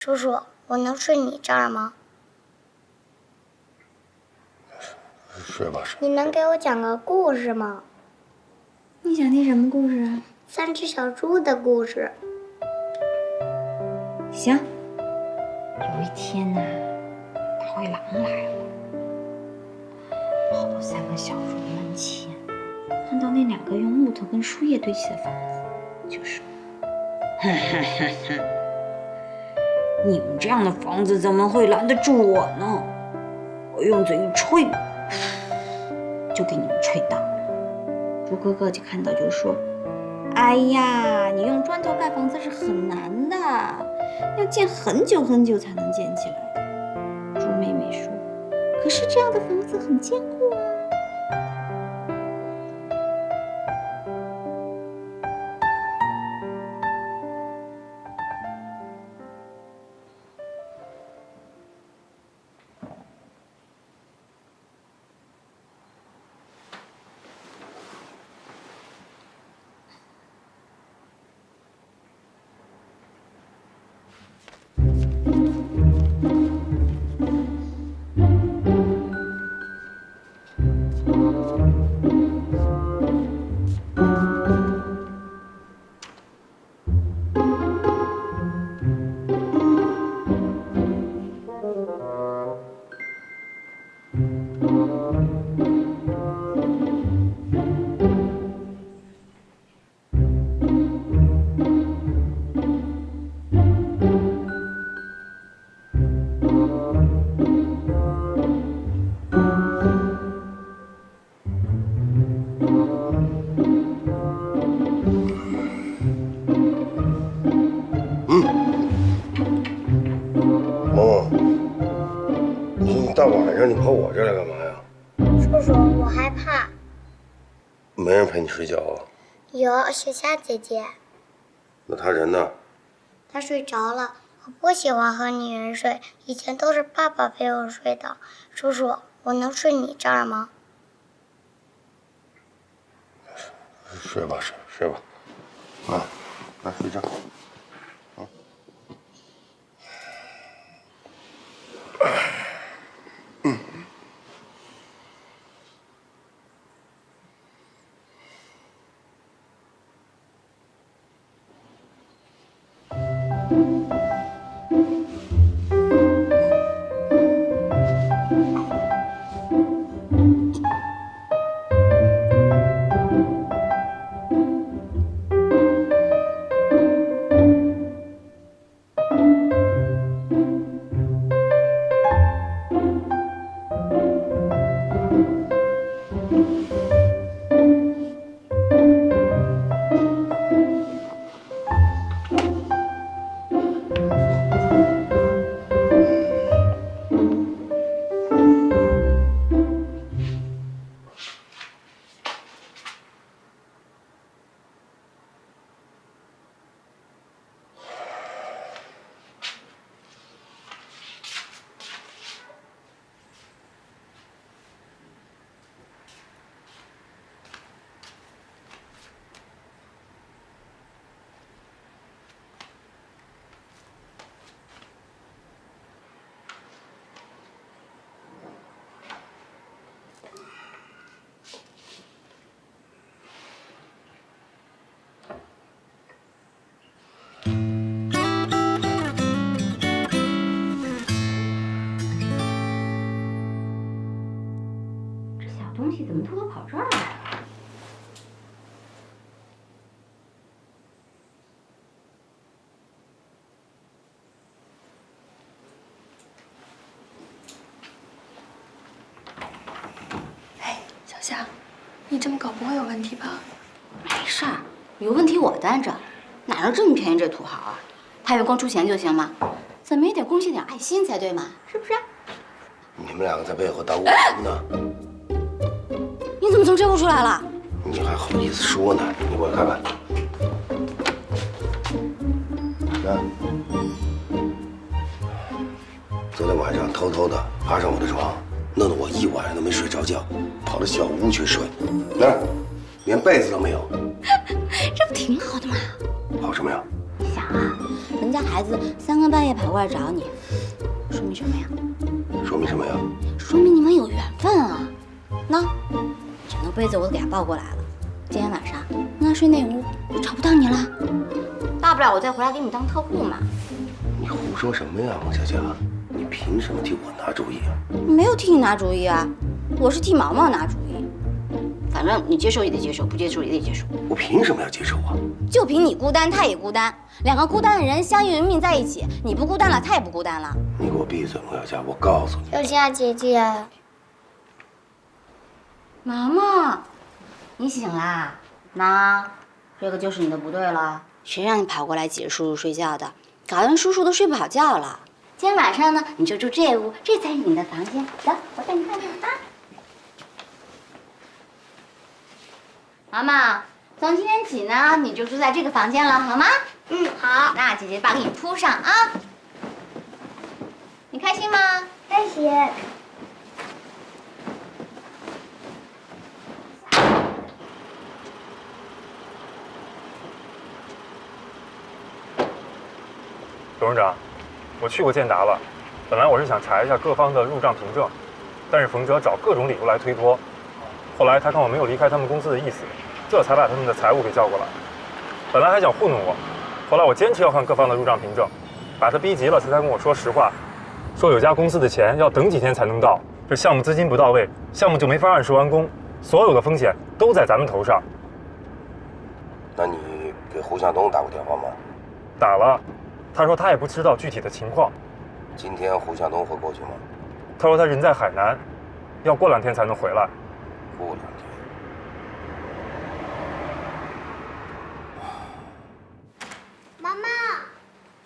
叔叔，我能睡你这儿吗？睡吧，睡。你能给我讲个故事吗？你想听什么故事啊3只小猪的故事。行。有一天呢，大灰狼来了，跑到3个小猪门前，看到那2个用木头跟树叶堆起的房子，就说：“哼哼哼哼，你们这样的房子怎么会拦得住我呢？我用嘴一吹，就给你们吹倒了。”猪哥哥就看到就说：“哎呀，你用砖头盖房子是很难的，要建很久很久才能建起来的。”猪妹妹说：“可是这样的房子很坚固啊。”大晚上你跑我这来干嘛呀？叔叔，我害怕。没人陪你睡觉啊？有雪夏姐姐。那他人呢？她睡着了。我不喜欢和女人睡，以前都是爸爸陪我睡的。叔叔，我能睡你这儿吗？睡吧，睡吧。啊，来睡觉。东西怎么偷偷跑这儿来了？哎，小夏，你这么搞不会有问题吧？没事儿，有问题我担着，哪能这么便宜这土豪啊？他以为光出钱就行吗？怎么也得贡献点爱心才对嘛，是不是？你们2个在背后捣鼓什么呢？你怎么从这屋出来了？你还好意思说呢？你过来看看。看，昨天晚上偷偷的爬上我的床，弄得我一晚上都没睡着觉，跑到小屋去睡。那连被子都没有，这不挺好的吗？好什么呀？想啊？人家孩子3更半夜跑过来找你，说明什么呀？说明什么呀？说明你们有缘分啊！那整个被子我都给他抱过来了。今天晚上跟他睡那屋，就找不到你了。大不了我再回来给你当特护嘛。你胡说什么呀，孟小佳？你凭什么替我拿主意啊？没有替你拿主意啊，我是替毛毛拿主意。反正你接受也得接受，不接受也得接受。我凭什么要接受啊？就凭你孤单，他也孤单，两个孤单的人相依为命在一起，你不孤单了，他也不孤单了。你给我闭嘴，孟小佳！我告诉你，小夏姐姐，毛毛，你醒啦？那这个就是你的不对了，谁让你跑过来挤着叔叔睡觉的，搞得人叔叔都睡不好觉了。今天晚上呢，你就住这屋，这才是你的房间。走，我带你看看啊。毛毛，从今天起呢，你就住在这个房间了，好吗？好。那姐姐把给你铺上啊。你开心吗？开心。董事长，我去过建达了，本来我是想查一下各方的入账凭证，但是冯哲找各种理由来推脱。后来他看我没有离开他们公司的意思，这才把他们的财务给叫过来。本来还想糊弄我，后来我坚持要看各方的入账凭证，把他逼急了，他才跟我说实话，说有家公司的钱要等几天才能到，这项目资金不到位，项目就没法按时完工，所有的风险都在咱们头上。那你给胡向东打过电话吗？打了，他说他也不知道具体的情况。今天胡向东会过去吗？他说他人在海南，要过2天才能回来。过2天。妈妈，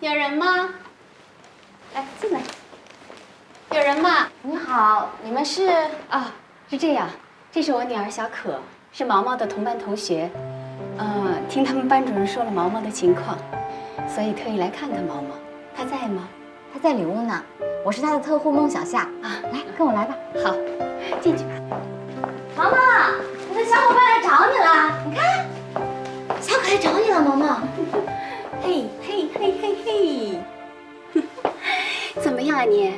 有人吗？来，进来。有人吗？你好，你们是？啊，是这样，这是我女儿小可，是毛毛的同班同学。听他们班主任说了毛毛的情况，所以特意来看看毛毛。他在吗？他在里屋呢，我是他的特护孟小夏啊，来跟我来吧。好，进去吧。毛毛，我的小伙伴来找你了，你看，小可来找你了，毛毛。嘿嘿嘿嘿嘿，怎么样啊你？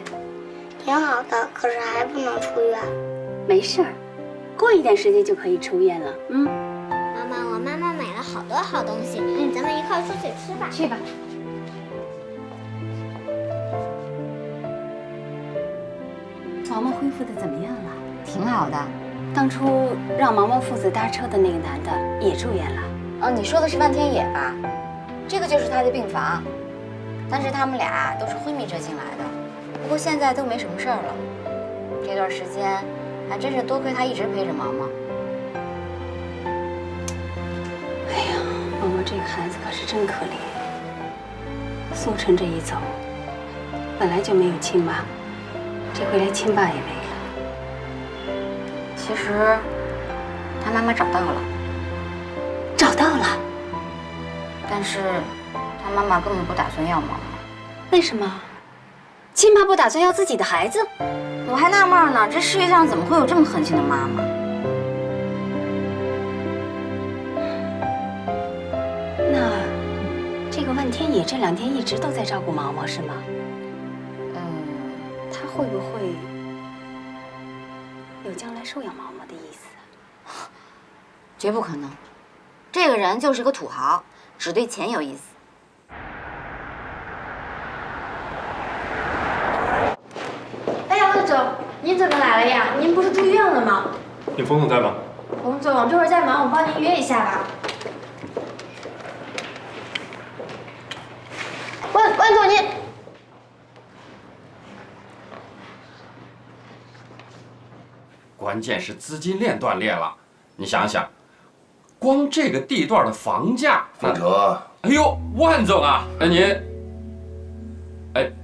挺好的，可是还不能出院。没事儿，过一段时间就可以出院了。妈妈，我妈妈买了好多好东西，咱们一块出去吃吧。去吧。毛毛恢复的怎么样了？挺好的。当初让毛毛父子搭车的那个男的也住院了。哦，你说的是万天野吧？这个就是他的病房，但是他们俩都是昏迷着进来的，不过现在都没什么事儿了。这段时间还真是多亏他一直陪着毛毛。哎呀，毛毛这个孩子可是真可怜。苏晨这一走，本来就没有亲妈，这回连亲爸也没了。其实他妈妈找到了，找到了？但是他妈妈根本不打算要毛毛。为什么？亲妈不打算要自己的孩子？我还纳闷呢，这世界上怎么会有这么狠心的妈妈？那这个万天野这2天一直都在照顾毛毛是吗？他会不会有将来收养毛毛的意思啊？绝不可能，这个人就是个土豪，只对钱有意思。哎呀，万总，您怎么来了呀？您不是住院了吗？你冯总在吗？洪总，这会儿在忙，我帮您约一下吧。万总，您关键是资金链断裂了。你想想，光这个地段的房价，冯哲，哎呦，万总啊，您，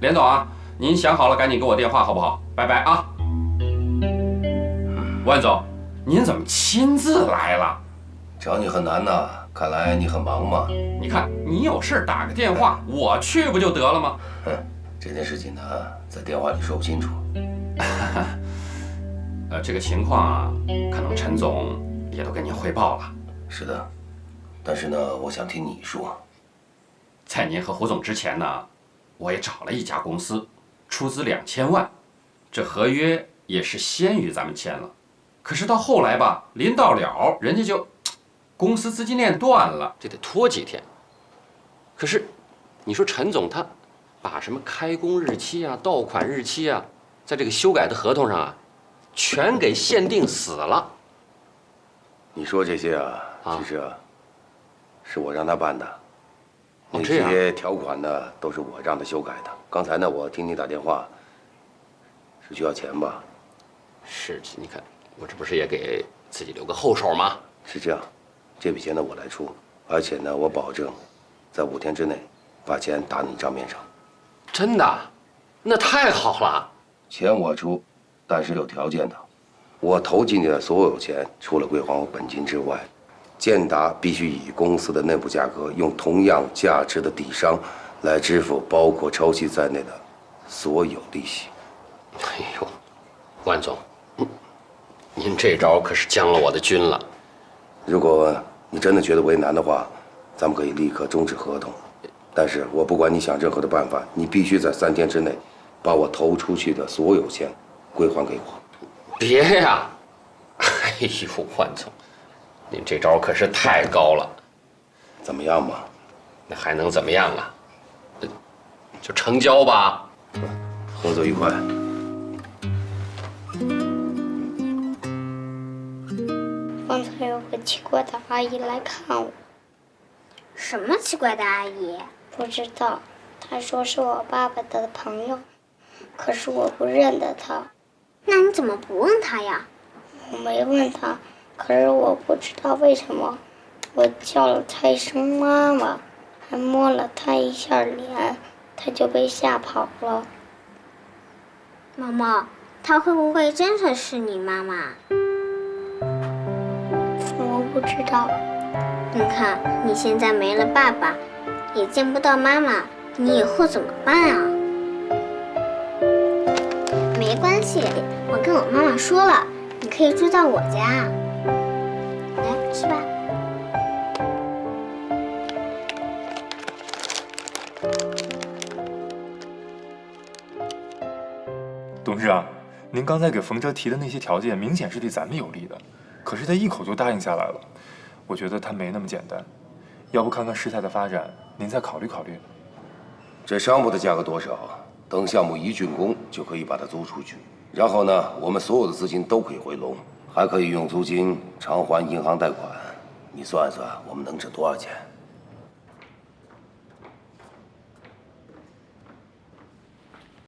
连总啊，您想好了赶紧给我电话好不好？拜拜啊。万总，您怎么亲自来了？找你很难呐，看来你很忙嘛。你看，你有事打个电话，我去不就得了吗？哼，这件事情呢，在电话里说不清楚。这个情况啊，可能陈总也都跟您汇报了。是的，但是呢，我想听你说。在您和胡总之前呢，我也找了一家公司，出资2000万，这合约也是先于咱们签了。可是到后来吧，临到了，人家就公司资金链断了，这得拖几天。可是，你说陈总他把什么开工日期啊、到款日期啊，在这个修改的合同上啊，全给限定死了。你说这些啊，其实是我让他办的。那这样些条款呢，都是我让他修改的。刚才呢，我听你打电话，是需要钱吧？是，你看我这不是也给自己留个后手吗？是这样，这笔钱呢我来出，而且呢，我保证，在5天之内把钱打你账面上。真的？那太好了。钱我出，但是有条件的。我投进去的所有钱，除了归还我本金之外，建达必须以公司的内部价格，用同样价值的底商来支付包括抽息在内的所有利息。哎呦，万总，您这招可是将了我的军了。如果你真的觉得为难的话，咱们可以立刻终止合同。但是我不管你想任何的办法，你必须在3天之内，把我投出去的所有钱归还给我。别呀！哎呦，万总，您这招可是太高了。怎么样嘛？那还能怎么样啊？就成交吧。合作愉快。刚才有个奇怪的阿姨来看我，什么奇怪的阿姨？不知道，她说是我爸爸的朋友，可是我不认得她。那你怎么不问她呀？我没问她，可是我不知道为什么，我叫了她一声妈妈，还摸了她一下脸，她就被吓跑了。毛毛，她会不会真的是你妈妈？我不知道。你看，你现在没了爸爸，也见不到妈妈，你以后怎么办啊？没关系，我跟我妈妈说了，你可以住在我家。来，吃吧。董事长，您刚才给冯哲提的那些条件，明显是对咱们有利的，可是他一口就答应下来了。我觉得他没那么简单，要不看看事态的发展，您再考虑考虑。这商铺的价格多少？等项目一竣工就可以把它租出去，然后呢，我们所有的资金都可以回笼，还可以用租金偿还银行贷款。你算算，我们能挣多少钱？